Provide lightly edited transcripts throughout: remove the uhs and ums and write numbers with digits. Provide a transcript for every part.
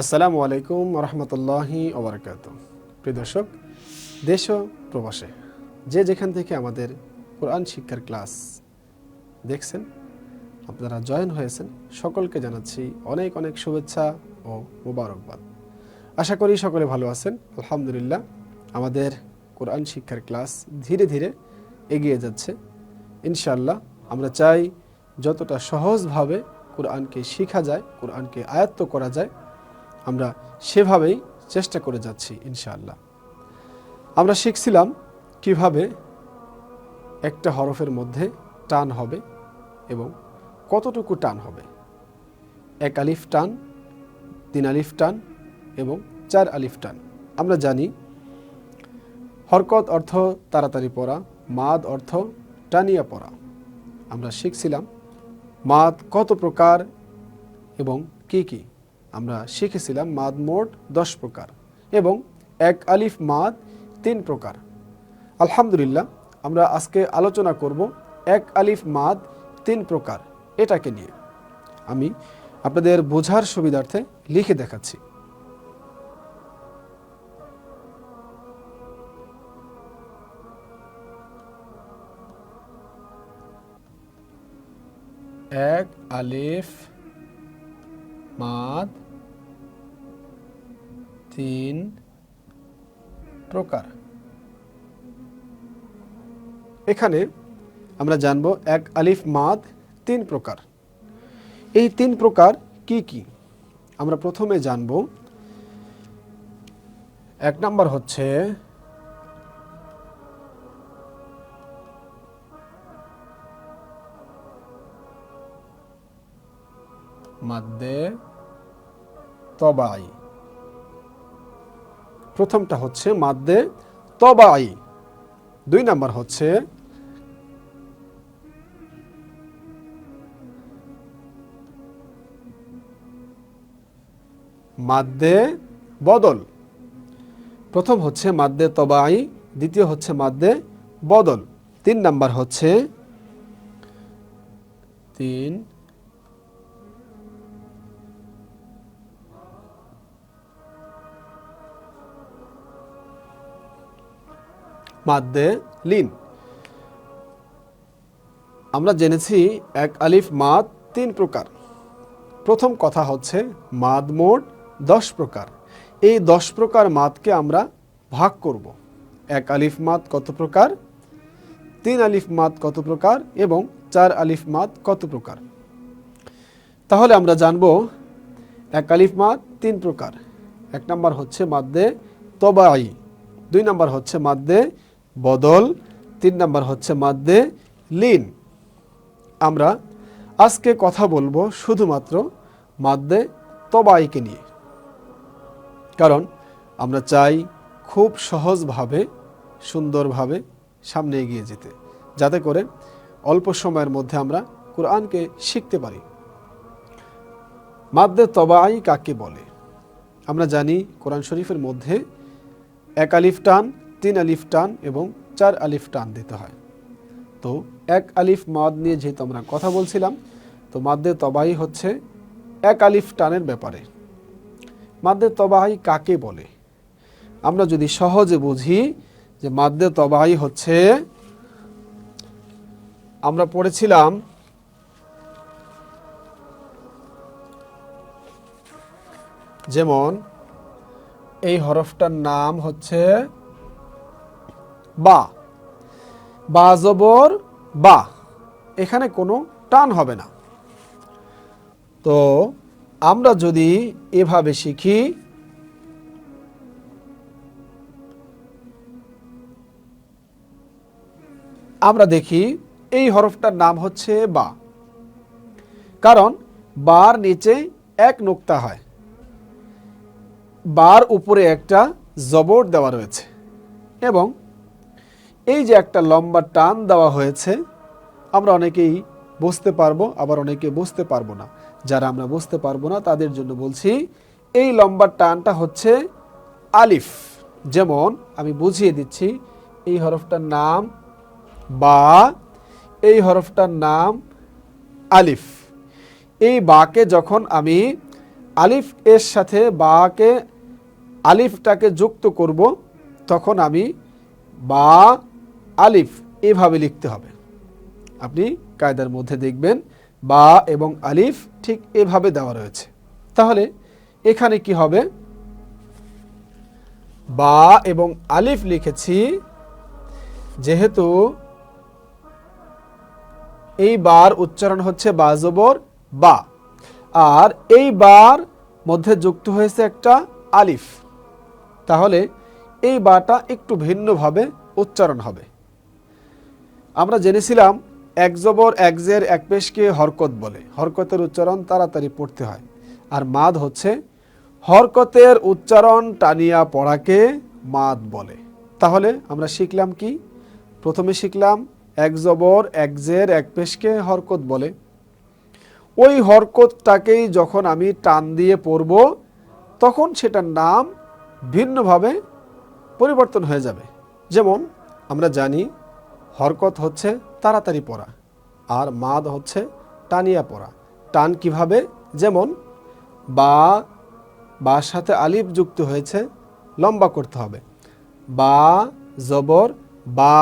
আসসালামু আলাইকুম রহমতুল্লাহি ওবরাকাত। প্রিয় দর্শক, দেশ ও প্রবাসে যে যেখান থেকে আমাদের কোরআন শিক্ষার ক্লাস দেখছেন, আপনারা জয়েন হয়েছেন, সকলকে জানাচ্ছি অনেক অনেক শুভেচ্ছা ও মোবারকবাদ। আশা করি সকলে ভালো আছেন। আলহামদুলিল্লাহ, আমাদের কোরআন শিক্ষার ক্লাস ধীরে ধীরে এগিয়ে যাচ্ছে। ইনশাআল্লাহ আমরা চাই যতটা সহজভাবে কোরআনকে শেখা যায়, কোরআনকে আয়ত্ত করা যায়, আমরা সেভাবেই চেষ্টা করে যাচ্ছি ইনশাআল্লাহ। আমরা শিখছিলাম কিভাবে একটা হরফের মধ্যে টান হবে এবং কতটুকু টান হবে। 1 আলিফ টান, 3 আলিফ টান এবং 4 আলিফ টান। আমরা জানি হরকত অর্থ তাড়াতাড়ি পড়া, মাদ অর্থ টানিয়া পড়া। আমরা শিখছিলাম মাদ কত প্রকার এবং কি কি। আমরা শিখেছিলাম মাদ মোট 10 প্রকার এবং 1 আলিফ মাদ 3 প্রকার। আলহামদুলিল্লাহ, আমরা আজকে আলোচনা করব 1 আলিফ মাদ 3 প্রকার এটাকে নিয়ে। আমি আপনাদের বোঝার সুবিধার্থে লিখে দেখাচ্ছি। এক আলিফ মাদ 3 প্রকার। এখানে আমরা জানব 1 আলিফ মাদ 3 প্রকার। এই 3 প্রকার কি কি আমরা প্রথমে জানব। 1 নাম্বার হচ্ছে মাদ্দে তবাই। প্রথমটা হচ্ছে মাদ্দে তবাই। 2 নাম্বার হচ্ছে মাদ্দে বদল। প্রথম হচ্ছে মাদ্দে তবাই, দ্বিতীয় হচ্ছে মাদ্দে বদল। 3 নাম্বার হচ্ছে 3 মাদ্দে লিন। আমরা জেনেছি 1 আলিফ মাদ 3 প্রকার। প্রথম কথা হচ্ছে মাদ মোট 10 প্রকার। এই 10 প্রকার মাদকে আমরা ভাগ করব। 1 আলিফ মাদ কত প্রকার, 3 আলিফ মাদ কত প্রকার এবং 4 আলিফ মাদ কত প্রকার। তাহলে আমরা জানব 1 আলিফ মাদ 3 প্রকার। 1 নাম্বার হচ্ছে মাদ্দে তবাই, 2 নাম্বার হচ্ছে মাদ্দে বদল, 3 নাম্বার হচ্ছে মাদ্দে লিন। আমরা আজকে কথা বলবো শুধুমাত্র মাদ্দে তবাইকে নিয়ে, কারণ আমরা চাই খুব সহজভাবে সুন্দরভাবে সামনে এগিয়ে যেতে, যাতে করে অল্প সময়ের মধ্যে আমরা কোরআনকে শিখতে পারি। মাদ্দে তবাই কাকে বলে? আমরা জানি কোরআন শরীফের মধ্যে 1 আলিফ টান, 3 আলিফ টান এবং 4 আলিফ টান দিতে হয়। তো 1 আলিফ মাদ নিয়ে যেহেতু আমরা কথা বলছিলাম, তো মাদ্দে তবাই হচ্ছে 1 আলিফ টানের ব্যাপারে। মাদ্দে তবাই কাকে বলে? আমরা যদি সহজে বুঝি যে মাদ্দে তবাই হচ্ছে, আমরা পড়েছিলাম যেমন এই হরফটার নাম হচ্ছে বা। বা জবর বা, এখানে কোনো টান হবে না। তো আমরা যদি এভাবে শিখি, আমরা দেখি এই হরফটার নাম হচ্ছে বা, কারণ বার নিচে 1 নোক্তা হয়, বার উপরে একটা জবর দেওয়া রয়েছে এবং এই যে একটা লম্বা টান দেওয়া হয়েছে। আমরা অনেকেই বুঝতে পারবো, আবার অনেকে বুঝতে পারবো না। যারা আমরা বুঝতে পারবো না তাদের জন্য বলছি, এই লম্বা টানটা হচ্ছে আলিফ। যেমন আমি বুঝিয়ে দিচ্ছি, এই হরফটার নাম বা, এই হরফটার নাম আলিফ। এই বাকে যখন আমি আলিফ এর সাথে বাকে আলিফটাকে যুক্ত করব, তখন আমি বা আলিফ এভাবে লিখতে হবে। আপনি কায়দার মধ্যে দেখবেন বা এবং আলিফ ঠিক এভাবে দেওয়া রয়েছে। তাহলে এখানে কি হবে, বা এবং আলিফ লিখেছি, যেহেতু এই বার উচ্চারণ হচ্ছে বা জবর বা, আর এই বার মধ্যে যুক্ত হয়েছে একটা আলিফ, তাহলে এই বাটা একটু ভিন্নভাবে উচ্চারণ হবে। আমরা জেনেছিলাম এক জবর এক জের এক পেশকে হরকত বলে, হরকতের উচ্চারণ তাড়াতাড়ি পড়তে হয়। আর মাদ হচ্ছে হরকতের উচ্চারণ টানিয়া পড়াকে মাদ বলে। তাহলে আমরা শিখলাম কি, প্রথমে শিখলাম এক জবর এক জের এক পেশকে হরকত বলে। ওই হরকতটাকেই যখন আমি টান দিয়ে পড়ব, তখন সেটার নাম ভিন্নভাবে পরিবর্তন হয়ে যাবে। যেমন আমরা জানি হরকত হচ্ছে তাড়াতাড়ি পড়া, আর মাদ হচ্ছে টানিয়া পড়া। টান কিভাবে, যেমন বা, বার সাথে আলিফ যুক্ত হয়েছে, লম্বা করতে হবে। বা জবর বা,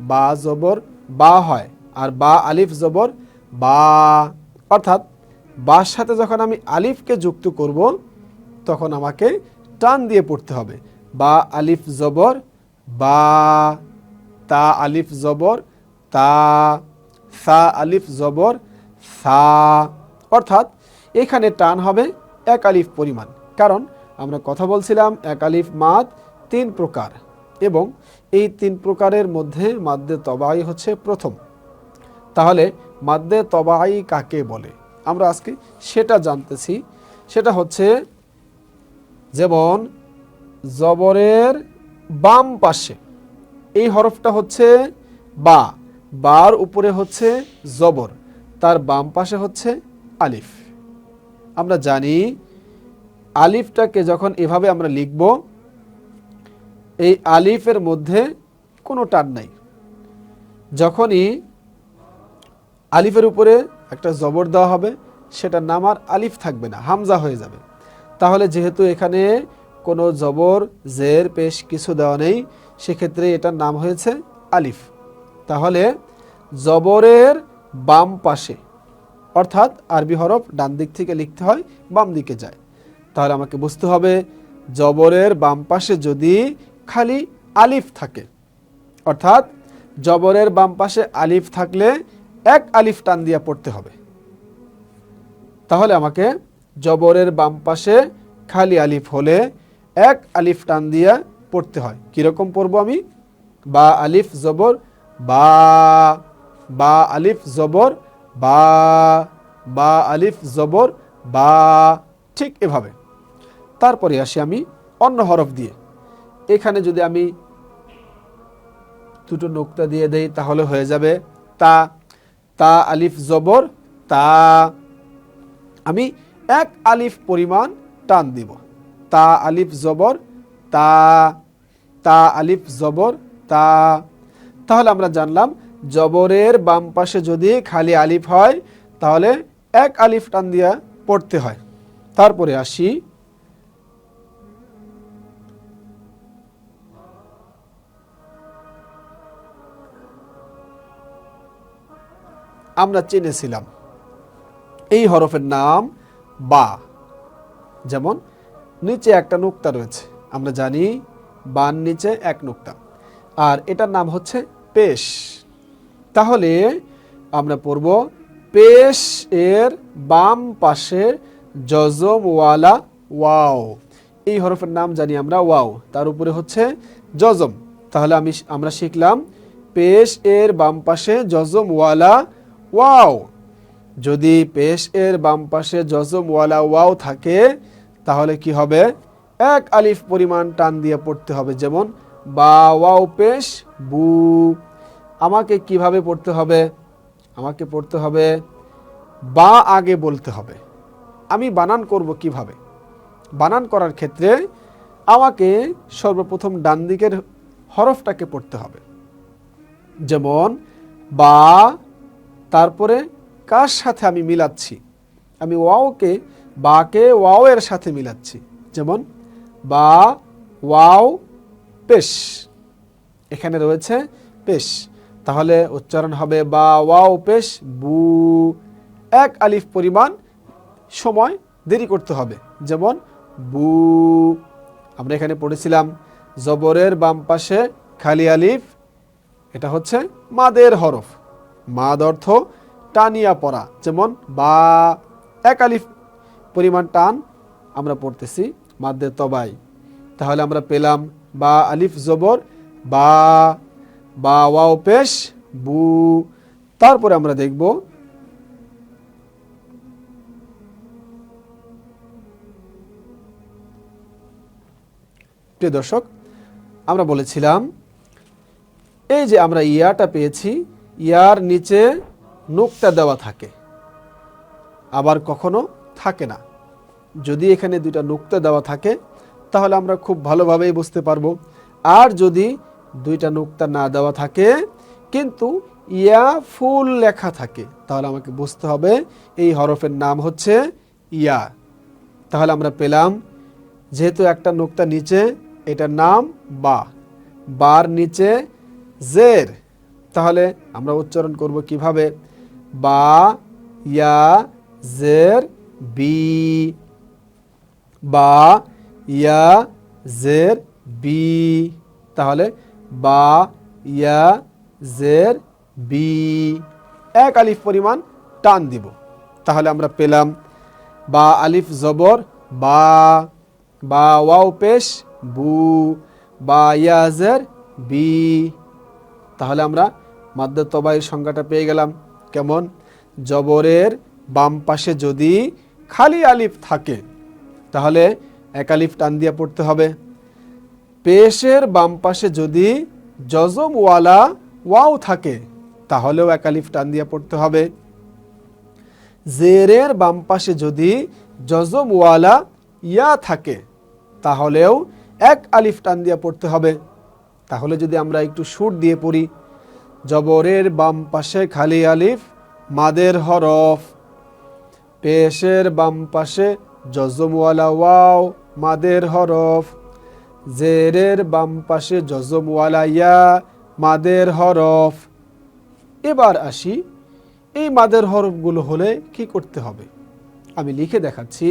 বা জবর বা হয়, আর বা আলিফ জবর বা, অর্থাৎ বার সাথে যখন আমি আলিফকে যুক্ত করব, তখন আমাকে টান দিয়ে পড়তে হবে। বা আলিফ জবর বা, তা আলিফ জবর তা, সা আলিফ জবর সা, অর্থাৎ এখানে টান হবে এক আলিফ পরিমাণ। কারণ আমরা কথা বলছিলাম এক আলিফ মাদ 3 প্রকার, এবং এই 3 প্রকারের মধ্যে মাদ্দে তবাই হচ্ছে প্রথম। তাহলে মাদ্দে তবাই কাকে বলে আমরা আজকে সেটা জানতেছি। সেটা হচ্ছে, যেমন জবরের বাম পাশে এই হরফটা হচ্ছে বা, বার উপরে হচ্ছে জবর, তার বাম পাশে হচ্ছে আলিফ। আমরা জানি আলিফটাকে যখন এভাবে আমরা লিখব, এই আলিফের মধ্যে কোনো টান নাই। যখনই আলিফের উপরে একটা জবর দেওয়া হবে, সেটার নাম আর আলিফ থাকবে না, হামজা হয়ে যাবে। তাহলে যেহেতু এখানে কোনো জবর জের পেশ কিছু দেওয়া নেই, সেক্ষেত্রে এটার নাম হয়েছে আলিফ। তাহলে জবরের বাম পাশে, অর্থাৎ আরবি হরফ ডান দিক থেকে লিখতে হয়, বাম দিকে যায়। তাহলে আমাকে বুঝতে হবে জবরের বাম পাশে যদি খালি আলিফ থাকে, অর্থাৎ জবরের বাম পাশে আলিফ থাকলে এক আলিফ টান দিয়া পড়তে হবে। তাহলে আমাকে জবরের বাম পাশে খালি আলিফ হলে এক আলিফ টান দিয়া পড়তে হয়। কিরকম পড়বো আমি, বা আলিফ জবর বা, বা আলিফ জবর বা, বা আলিফ জবর বা, ঠিক এভাবে। তারপরে আসি আমি অন্য হরফ দিয়ে। এখানে যদি আমি দুটো নোক্তা দিয়ে দেই, তাহলে হয়ে যাবে তা, তা আলিফ জবর তা, আমি এক আলিফ পরিমাণ টান দিব। তা আলিফ জবর তা, তা আলিফ জবর তা। তাহলে আমরা জানলাম জবরের বাম পাশে যদি খালি আলিফ হয়, তাহলে এক আলিফ টান দিয়া পড়তে হয়। তারপরে আসি আমরা চিনেছিলাম এই হরফের নাম বা, যেমন নিচে একটা নুক্তা রয়েছে, আমরা জানি বান নিচে এক নুক্তা, আর এটার নাম হচ্ছে পেশ। তাহলে আমরা পড়ব পেশ এর বাম পাশে জজমওয়ালা ওয়াও। এই হরফের নাম জানি আমরা ওয়াও, তার উপরে হচ্ছে জজম। তাহলে আমরা শিখলাম পেশ এর বাম পাশে জজমওয়ালা ওয়াও। যদি পেশ এর বাম পাশে জজমওয়ালা ওয়াও থাকে, তাহলে কি হবে, এক আলিফ পরিমাণ টান দিয়ে পড়তে হবে। যেমন বা ওয়াও পেশ বু। আমাকে কিভাবে পড়তে হবে, আমাকে পড়তে হবে বা আগে বলতে হবে। আমি বানান করব কিভাবে, বানান করার ক্ষেত্রে আমাকে সর্বপ্রথম ডান দিকের হরফটাকে পড়তে হবে। যেমন বা, তারপরে কার সাথে আমি মিলাচ্ছি, আমি ওয়াওকে বাকে ওয়াও এর সাথে মিলাচ্ছি, যেমন বা ওয়াও পেশ, এখানে রয়েছে পেশ, তাহলে উচ্চারণ হবে বা ওয়াও পেশ বু। এক আলিফ পরিমাণ সময় দেরি করতে হবে, যেমন বু। আমরা এখানে পড়েছিলাম জবরের বাম পাশে খালি আলিফ, এটা হচ্ছে মাদের হরফ। মাদ অর্থ টানিয়া পড়া, যেমন বা। এক আলিফ পরিমাণ টান আমরা পড়তেছি মাদ্দে তবাই, তাহলে আমরা পেলাম বা আলিফ জবর বা, বা ওয়াও পেশ বু। তারপরে আমরা দেখব প্রিয় দর্শক, আমরা বলেছিলাম এই যে আমরা ইয়াটা পেয়েছি, ইয়ার নিচে নুক্তা দেওয়া থাকে, আবার কখনো থাকে না। যদি এখানে দুইটা নুক্তা দেওয়া থাকে তাহলে আমরা খুব ভালোভাবেই বুঝতে পারবো। আর যদি দুইটা নুক্তা না দেওয়া থাকে কিন্তু ইয়া ফুল লেখা থাকে, তাহলে আমাকে বুঝতে হবে এই হরফের নাম হচ্ছে ইয়া। তাহলে আমরা পেলাম যেহেতু একটা নুক্তা নিচে, এটার নাম বা, বার নিচে জের, তাহলে আমরা উচ্চারণ করব কিভাবে, বা ইয়া জের বি, বা ইয়া জের বি। তাহলে বা ইয়া জের বি, এক আলিফ পরিমাণ টান দিব, তাহলে আমরা পেলাম বা আলিফ জবর বা, বা ওয়াও পেশ বু, বা ইয়া জের বি। তাহলে আমরা মাদ্দে তবাইয়ের সংজ্ঞাটা পেয়ে গেলাম। কেমন, জবরের বাম পাশে যদি খালি আলিফ থাকে তাহলে এক আলিফ টান দিয়ে পড়তে হবে। পেশের বাম পাশে যদি জজমওয়ালা ওয়াও থাকে তাহলেও এক আলিফ টান দিয়ে পড়তে হবে। জেরের বাম পাশে যদি জজমওয়ালা ইয়া থাকে তাহলেও এক আলিফ টান দিয়ে পড়তে হবে। তাহলে যদি আমরা একটু সুর দিয়ে পড়ি, জবরের বাম পাশে খালি আলিফ মাদের হরফ, পেশের বাম পাশে জজমওয়ালা ওয়াও মাদের হরফ, জেরের বাম পাশে জজমওয়ালা ইয়া মাদের হরফ। এবার আসি এই মাদের হরফগুলো হলে কি করতে হবে, আমি লিখে দেখাচ্ছি।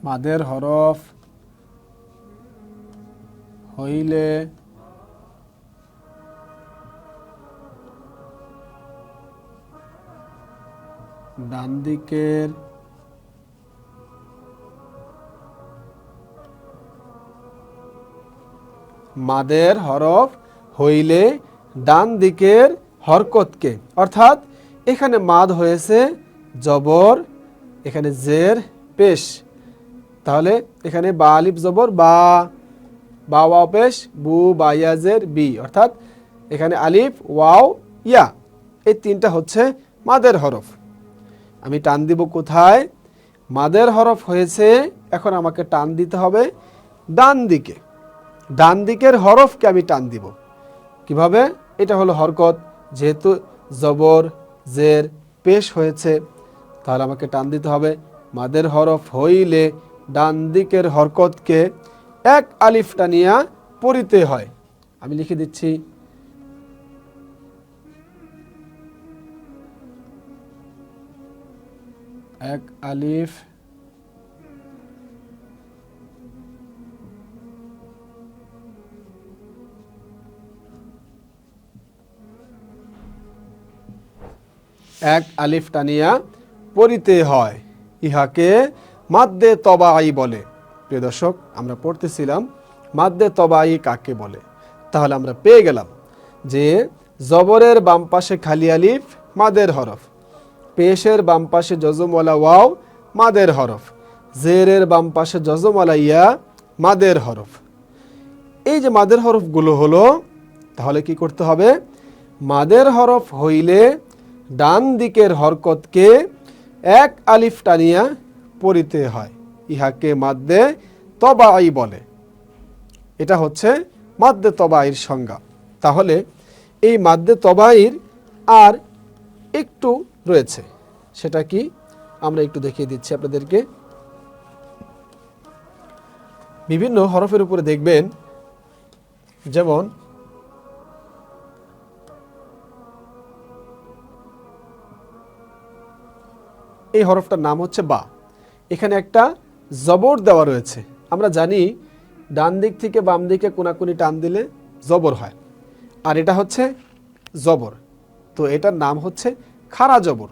মাদের হরফ হইলে ডান দিকের মাদের হরফ হইলে ডান দিকের হরকতকে, অর্থাৎ এখানে মাদ হয়েছে জবর, এখানে জের পেশ, তাহলে এখানে বা আলিফ জবর বা, বা ওয়াও পেশ বু, বা ইয়া জের বি, অর্থাৎ এখানে আলিফ ওয়াও ইয়া এই তিনটা হচ্ছে মাদের হরফ। আমি টান দিব কোথায়, মাদের হরফ হয়েছে, এখন আমাকে টান দিতে হবে ডান দিকে। ডান দিকের হরফকে আমি টান দিব কিভাবে, এটা হলো হরকত, যেহেতু জবর জের পেশ হয়েছে তাহলে আমাকে টান দিতে হবে। মাদের হরফ হইলে ডান দিকের হরকতকে এক আলিফ টানিয়া পড়িতে হয়। আমি লিখে দিচ্ছি, এক আলিফ এক আলিফ টানিয়া পড়িতে হয়, ইহাকে মাদ্দে তবাই বলে। প্রিয় দর্শক, আমরা পড়তেছিলাম মাদ্দে তবাই কাকে বলে। তাহলে আমরা পেয়ে গেলাম যে জবরের বাম পাশে খালি আলিফ মাদের হরফ, পেশের বাম পাশে জজমওয়ালা ওয়াও মাদের হরফ, জেরের বাম পাশে জজমওয়ালা ইয়া মাদের হরফ। এই যে মাদের হরফগুলো হলো, তাহলে কি করতে হবে, মাদের হরফ হইলে ডান দিকের হরকতকে এক আলিফ টানিয়া পড়িতে হয়, ইহাকে মাদ্দে তবাই বলে। এটা হচ্ছে মাদ্দে তবাইর সংজ্ঞা। তাহলে এই মাদ্দে তবাইর আর একটু রয়েছে, সেটা কি আমরা একটু দেখিয়ে দিচ্ছি আপনাদেরকে। বিভিন্ন হরফের উপরে দেখবেন, যেমন এই হরফটার নাম হচ্ছে বা। এখানে একটা জবর দেওয়া রয়েছে। আমরা জানি ডান দিক থেকে বাম দিকে কোনাকুনি টান দিলে জবর হয়, আর এটা হচ্ছে জবর, তো এটার নাম হচ্ছে খাড়া জবর।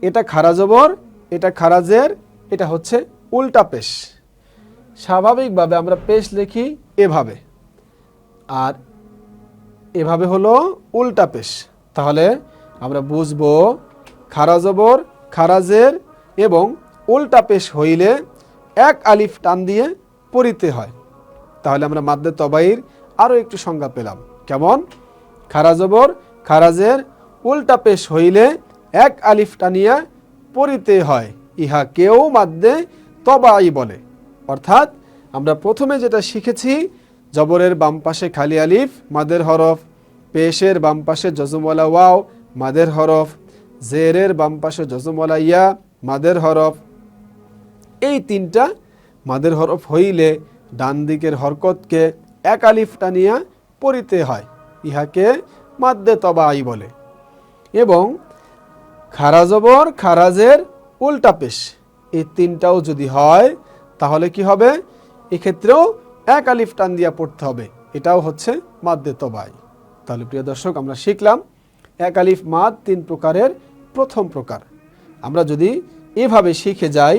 এটা খাড়া জবর, এটা খারাজের, এটা হচ্ছে উল্টা পেশ। স্বাভাবিকভাবে আমরা পেশ লিখি এভাবে, আর এভাবে হলো উল্টা পেশ। তাহলে আমরা বুঝবো খাড়া জবর, খারাজের এবং উল্টা পেশ হইলে এক আলিফ টান দিয়ে পড়িতে হয়। তাহলে আমরা মাদ্দে তবাইর আরও একটু সংজ্ঞা পেলাম। কেমন? খাড়া জবর, খারাজের, উল্টা পেশ হইলে এক আলিফ টানিয়া পড়িতে হয়, ইহা কেউ মাদ্দে তবাই বলে। অর্থাৎ আমরা প্রথমে যেটা শিখেছি, জবরের বাম পাশে খালি আলিফ মাদের হরফ, পেশের বাম পাশে জজমওয়ালা ওয়াও মাদের হরফ, জেরের বাম পাশে জজমওয়ালা ইয়া মাদের হরফ, এই তিনটা মাদের হরফ হইলে ডান দিকের হরকতকে এক আলিফ টানিয়া পড়িতে হয়, ইহাকে মাদ্দে তবাই বলে। এবং খাড়া জবর, খারাজের, উল্টা পেশ এই তিনটাও যদি হয় তাহলে কি হবে? এক্ষেত্রেও এক আলিফ টান দিয়া পড়তে হবে, এটাও হচ্ছে মাদ্দে তবাই। তাহলে প্রিয় দর্শক, আমরা শিখলাম এক আলিফ মাদ তিন প্রকারের প্রথম প্রকার। আমরা যদি এভাবে শিখে যাই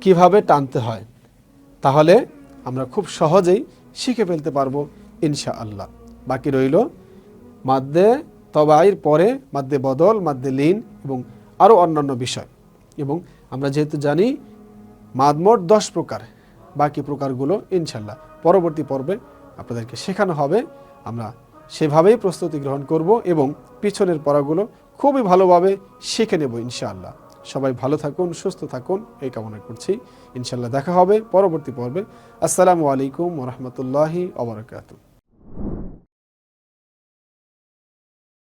কিভাবে টানতে হয়, তাহলে আমরা খুব সহজেই শিখে ফেলতে পারবো ইনশাআল্লাহ। বাকি রইল মাদ্দে তবাইর পরে মাদ্দে বদল, মাদ্দে লিন এবং আরও অন্যান্য বিষয়। এবং আমরা যেহেতু জানি মাদ মোট 10 প্রকার, বাকি প্রকারগুলো ইনশাআল্লাহ পরবর্তী পর্বে আপনাদেরকে শেখানো হবে। আমরা সেভাবেই প্রস্তুতি গ্রহণ করব এবং পিছনের পড়াগুলো খুবই ভালোভাবে শিখে নেব ইনশাআল্লাহ। সবাই ভালো থাকুন, সুস্থ থাকুন, এই কামনা করছি। ইনশাআল্লাহ দেখা হবে পরবর্তী পর্বে। আসসালামু আলাইকুম ওয়া রাহমাতুল্লাহি ওয়া বারাকাতুহু।